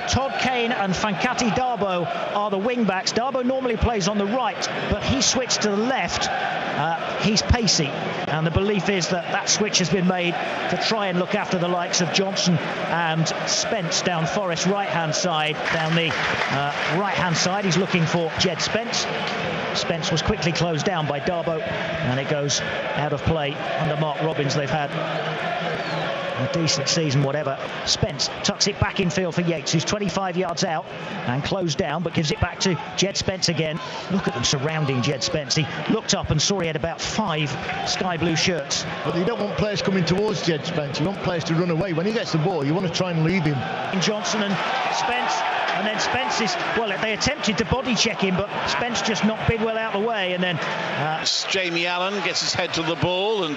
Todd Kane and Fankaty Dabo are the wing-backs. Dabo normally plays on the right, but he switched to the left. He's pacey, and the belief is that that switch has been made to try and look after the likes of Johnson and Spence down Forest's right-hand side. Down the right-hand side, he's looking for Djed Spence. Spence was quickly closed down by Dabo, and it goes out of play under Mark Robbins. They've had a decent season, whatever. Spence tucks it back in field for Yates, who's 25 yards out and closed down, but gives it back to Djed Spence again. Look at them surrounding Djed Spence. He looked up and saw he had about 5 sky blue shirts. But you don't want players coming towards Djed Spence. You want players to run away. When he gets the ball, you want to try and leave him. Johnson and Spence. And then Spence is, well, they attempted to body check him, but Spence just knocked Bidwell out of the way. And then Jamie Allen gets his head to the ball, and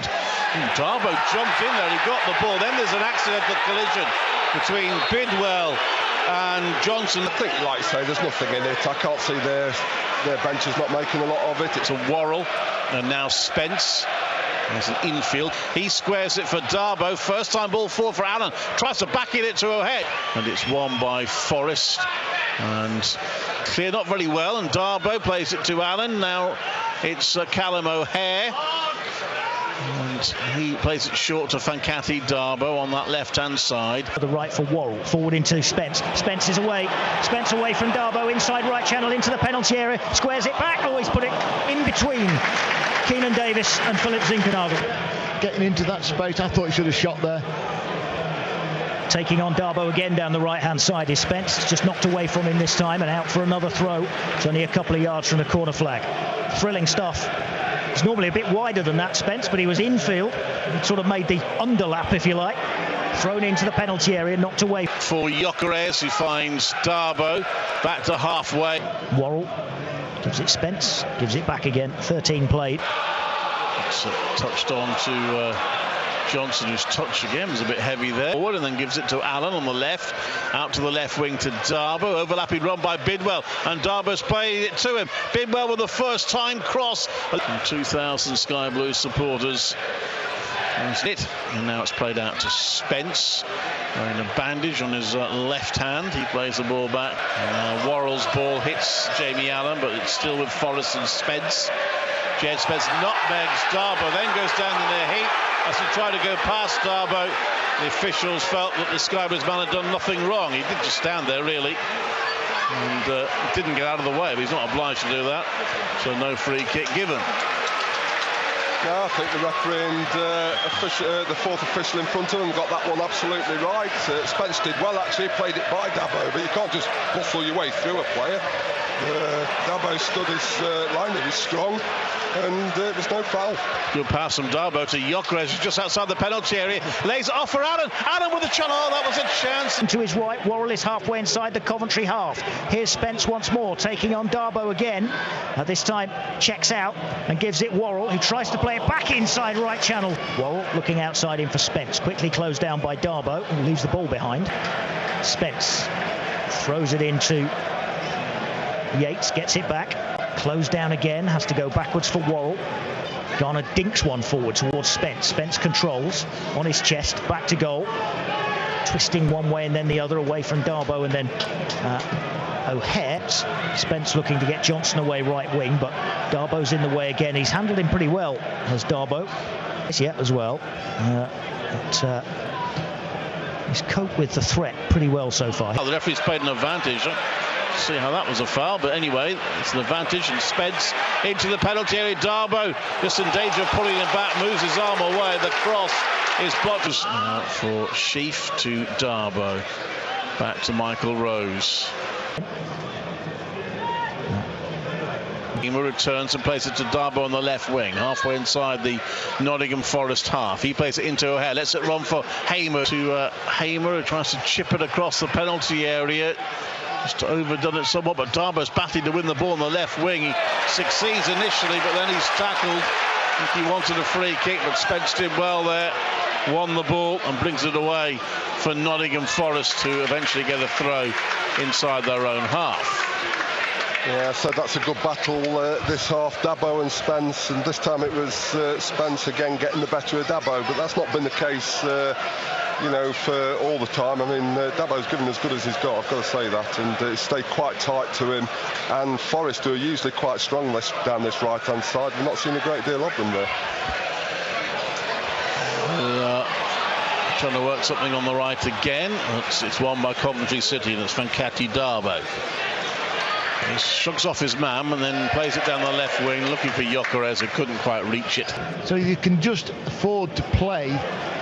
Dabo jumped in there. He got the ball. Then there's an accidental collision between Bidwell and Johnson. I think, like I say, there's nothing in it. I can't see their bench is not making a lot of it. It's a Worrell, and now Spence. There's an infield. He squares it for Dabo. First time ball forward for Allen. Tries to back it to O'Hare. And it's won by Forest. And cleared up very well. And Dabo plays it to Allen. Now it's Callum O'Hare. And he plays it short to Fankaty Dabo on that left-hand side. The right for Worrell. Forward into Spence. Spence is away. Spence away from Dabo. Inside right channel into the penalty area. Squares it back. Oh, he's put it in between Keenan Davis and Philip Zinkernagel. Getting into that space, I thought he should have shot there. Taking on Dabo again down the right-hand side is Spence. It's just knocked away from him this time and out for another throw. It's only a couple of yards from the corner flag. Thrilling stuff. He's normally a bit wider than that, Spence, but he was infield. He sort of made the underlap, if you like. Thrown into the penalty area, knocked away. For Gyökeres, who finds Dabo back to halfway. Worrell gives it Spence, gives it back again. 13 played. It's touched on to Johnson, whose touch again was a bit heavy there. Forward, and then gives it to Allen on the left. Out to the left wing to Dabo. Overlapping run by Bidwell, and Dabo's playing it to him. Bidwell with the first time cross. 2,000 Sky Blue supporters. That's it. And now it's played out to Spence, wearing a bandage on his left hand. He plays the ball back. Worrell's ball hits Jamie Allen, but it's still with Forrest and Spence. Djed Spence nutmegs Dabo, then goes down in the heat as he tried to go past Dabo. The officials felt that the Sky Blues man had done nothing wrong. He did just stand there, really, and didn't get out of the way, but he's not obliged to do that. So no free kick given. No, I think the referee and the fourth official in front of him got that one absolutely right. Spence did well, actually, played it by Dabo, but you can't just bustle your way through a player. Dabo stood his line, he was strong, and there was no foul. Good pass from Dabo to Gyökeres, who's just outside the penalty area. Lays it off for Allen. Allen with a chance. Oh, that was a chance. To his right, Worrell is halfway inside the Coventry half. Here's Spence once more, taking on Dabo again. This time checks out and gives it Worrell, who tries to play it back inside right channel. Worrell looking outside in for Spence. Quickly closed down by Dabo, who leaves the ball behind. Spence throws it into Yates, gets it back. Closed down again, has to go backwards for Worrell. Garner dinks one forward towards Spence. Spence controls on his chest, back to goal. Twisting one way and then the other, away from Dabo, and then O'Hare. Spence looking to get Johnson away right wing, but Darbo's in the way again. He's handled him pretty well, as Dabo. Yeah, as well. He's coped with the threat pretty well so far. The referee's played an advantage. See how that was a foul, but anyway, it's an advantage, and Spence into the penalty area. Dabo just in danger of pulling him back, moves his arm away. The cross is blocked. For Sheaf to Dabo, back to Michael Rose. Hamer returns and plays it to Dabo on the left wing, halfway inside the Nottingham Forest half. He plays it into O'Hare, lets it run for Hamer to Hamer, who tries to chip it across the penalty area. Just overdone it somewhat, but Dabo's battling to win the ball on the left wing. He succeeds initially, but then he's tackled. I think he wanted a free kick, but Spence did well there. Won the ball and brings it away for Nottingham Forest to eventually get a throw inside their own half. Yeah, so that's a good battle this half, Dabo and Spence, and this time it was Spence again getting the better of Dabo, but that's not been the case you know, for all the time. I mean, Dabo's given as good as he's got, I've got to say that, and it's stayed quite tight to him. And Forest, who are usually quite strong down this right-hand side, we've not seen a great deal of them there. Trying to work something on the right again. It's won by Coventry City, and it's Fankaty Dabo. He shrugs off his man and then plays it down the left wing, looking for Gyökeres, who couldn't quite reach it. So you can just afford to play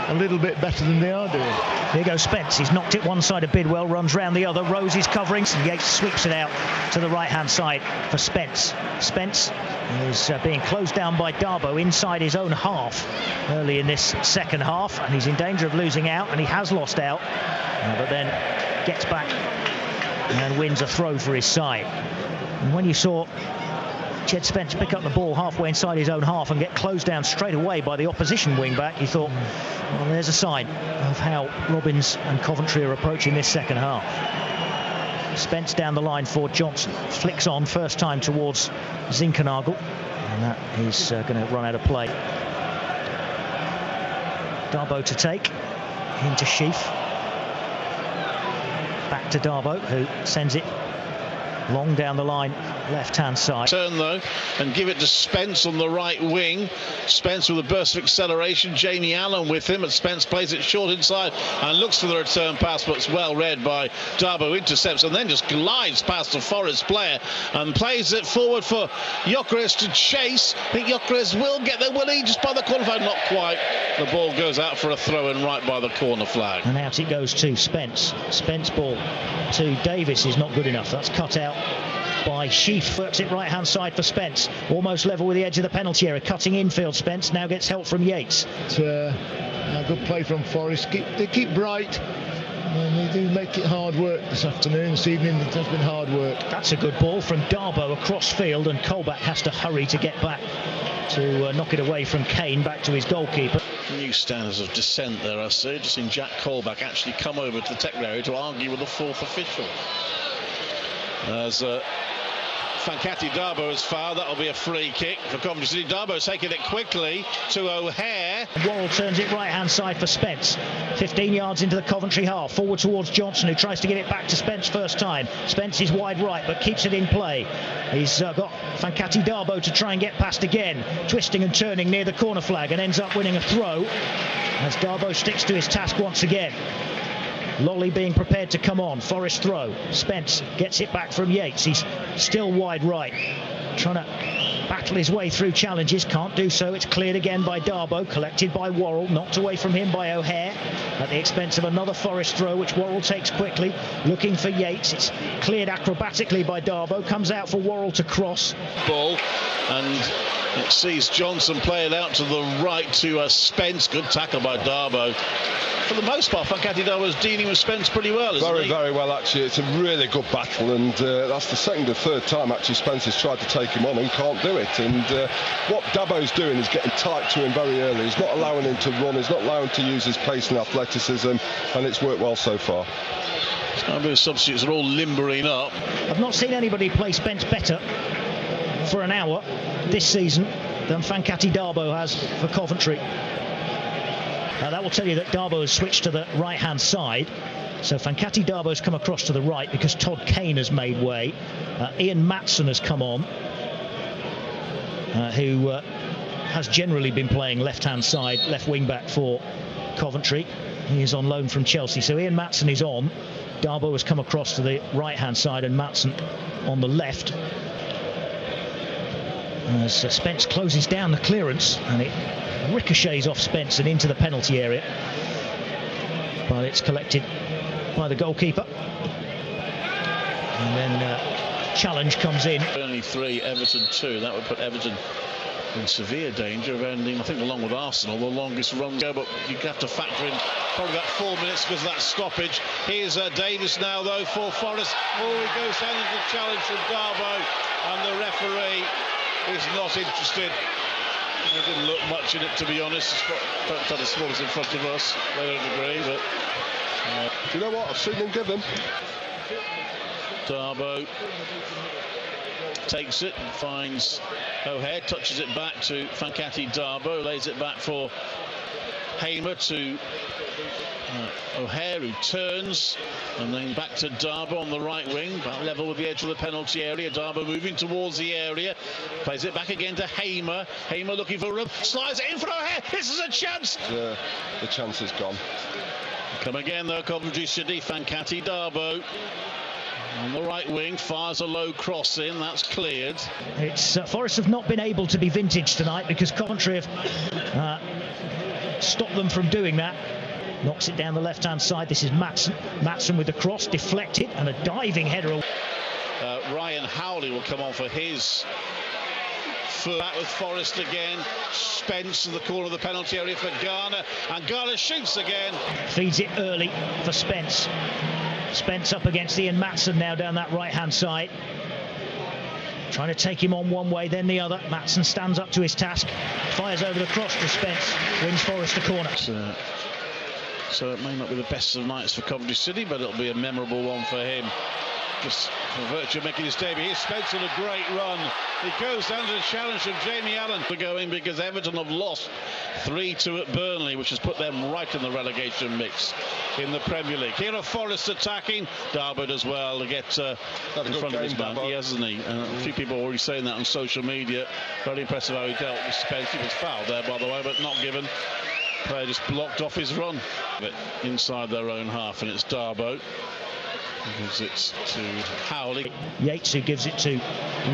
a little bit better than they are doing. Here goes Spence. He's knocked it one side of Bidwell, runs round the other. Rose is covering, and Yates sweeps it out to the right-hand side for Spence. Spence is being closed down by Dabo inside his own half early in this second half, and he's in danger of losing out, and he has lost out, but then gets back and wins a throw for his side. And when you saw Djed Spence pick up the ball halfway inside his own half and get closed down straight away by the opposition wing-back, you thought, well, there's a sign of how Robins and Coventry are approaching this second half. Spence down the line for Johnson, flicks on first time towards Zinkernagel, and that is going to run out of play. Dabo to take, into Sheaf, back to Dabo, who sends it long down the line, left-hand side. Turn though, and give it to Spence on the right wing. Spence with a burst of acceleration. Jamie Allen with him, and Spence plays it short inside and looks for the return pass, but it's well read by Dabo. Intercepts and then just glides past the Forest player and plays it forward for Gyökeres to chase. I think Gyökeres will get there, will he? Just by the corner flag, not quite. The ball goes out for a throw-in right by the corner flag. And out it goes to Spence. Spence ball to Davis is not good enough. That's cut out by Sheaf. Works it right hand side for Spence, almost level with the edge of the penalty area, cutting infield. Spence now gets help from Yates. It's a good play from Forest. They keep bright, and they do make it hard work this afternoon. This evening it has been hard work. That's a good ball from Dabo across field, and Colback has to hurry to get back to knock it away from Kane back to his goalkeeper. New standards of dissent there, I see. Just seen Jack Colback actually come over to the technical area to argue with the fourth official. As Fankaty Dabo has fouled, that'll be a free kick for Coventry City. Dabo's taking it quickly to O'Hare. Worrell turns it right hand side for Spence. 15 yards into the Coventry half, forward towards Johnson, who tries to get it back to Spence first time. Spence is wide right but keeps it in play. He's got Fankaty Dabo to try and get past again, twisting and turning near the corner flag, and ends up winning a throw as Dabo sticks to his task once again. Lolly being prepared to come on. Forest throw. Spence gets it back from Yates. He's still wide right, trying to battle his way through challenges. Can't do so. It's cleared again by Dabo, collected by Worrell, knocked away from him by O'Hare at the expense of another Forest throw, which Worrell takes quickly, looking for Yates. It's cleared acrobatically by Dabo, comes out for Worrell to cross. Ball, and it sees Johnson play it out to the right to Spence. Good tackle by Dabo. For the most part, Fankaty Dabo is dealing with Spence pretty well, isn't he? Very well, actually. It's a really good battle, and that's the second or third time actually Spence has tried to take him on and can't do it. And what Dabo's doing is getting tight to him very early. He's not allowing him to run, he's not allowing him to use his pace and athleticism, and it's worked well so far. The substitutes are all limbering up. I've not seen anybody play Spence better for an hour this season than Fankaty Dabo has for Coventry. That will tell you that Dabo has switched to the right-hand side. So Fankaty Dabo's come across to the right because Todd Kane has made way. Ian Matson has come on, who has generally been playing left-hand side, left wing-back for Coventry. He is on loan from Chelsea. So Ian Matson is on. Dabo has come across to the right-hand side and Matson on the left. As Spence closes down the clearance, and it ricochets off Spence and into the penalty area, but it's collected by the goalkeeper, and then challenge comes in. Only 3, Everton 2. That would put Everton in severe danger of ending, I think, along with Arsenal, the longest run go, but you have to factor in probably about 4 minutes because of that stoppage. Here's Davis now, though, for Forest. Oh, he goes down into the challenge from Dabo, and the referee is not interested. It didn't look much in it, to be honest. Don't tell the smallest in front of us. They don't agree, but Do you know what? I've seen him give him. Dabo takes it and finds O'Hare, touches it back to Fankaty Dabo, lays it back for Hamer to O'Hare, who turns, and then back to Dabo on the right wing, about level with the edge of the penalty area. Dabo moving towards the area, plays it back again to Hamer. Hamer looking for room, slides it in for O'Hare. This is a chance. The chance is gone. Come again though, Coventry City. Fankaty Dabo on the right wing, fires a low cross in, that's cleared. It's Forest have not been able to be vintage tonight because Coventry have stopped them from doing that. Knocks it down the left-hand side. This is Maatsen. Maatsen with the cross, deflected, and a diving header. Ryan Howley will come on for his foot. Back with Forest again. Spence in the corner of the penalty area for Garner, and Garner shoots again. Feeds it early for Spence. Spence up against Ian Maatsen now down that right-hand side. Trying to take him on one way, then the other. Maatsen stands up to his task, fires over the cross to Spence, wins Forest a corner. So it may not be the best of nights for Coventry City, but it'll be a memorable one for him. Just for virtue of making his debut. Here's Spence on a great run. He goes down to the challenge of Jamie Allen to go in because Everton have lost 3-2 at Burnley, which has put them right in the relegation mix in the Premier League. Here are Forest attacking. Dabo does well to get in front of his man. He has, hasn't he? A few people are already saying that on social media. Very impressive how he dealt with Spence. He was fouled there, by the way, but not given. Player just blocked off his run. Inside their own half, and it's Dabo. Gives it to Howley. Yates, who gives it to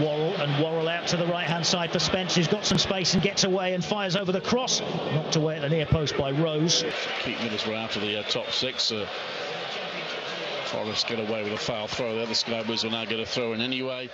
Worrell, and Worrell out to the right-hand side for Spence, who's got some space and gets away and fires over the cross. Knocked away at the near post by Rose. Keep Middlesbrough out of the top six. Forest get away with a foul throw there. The Skyboys will now get a throw in anyway.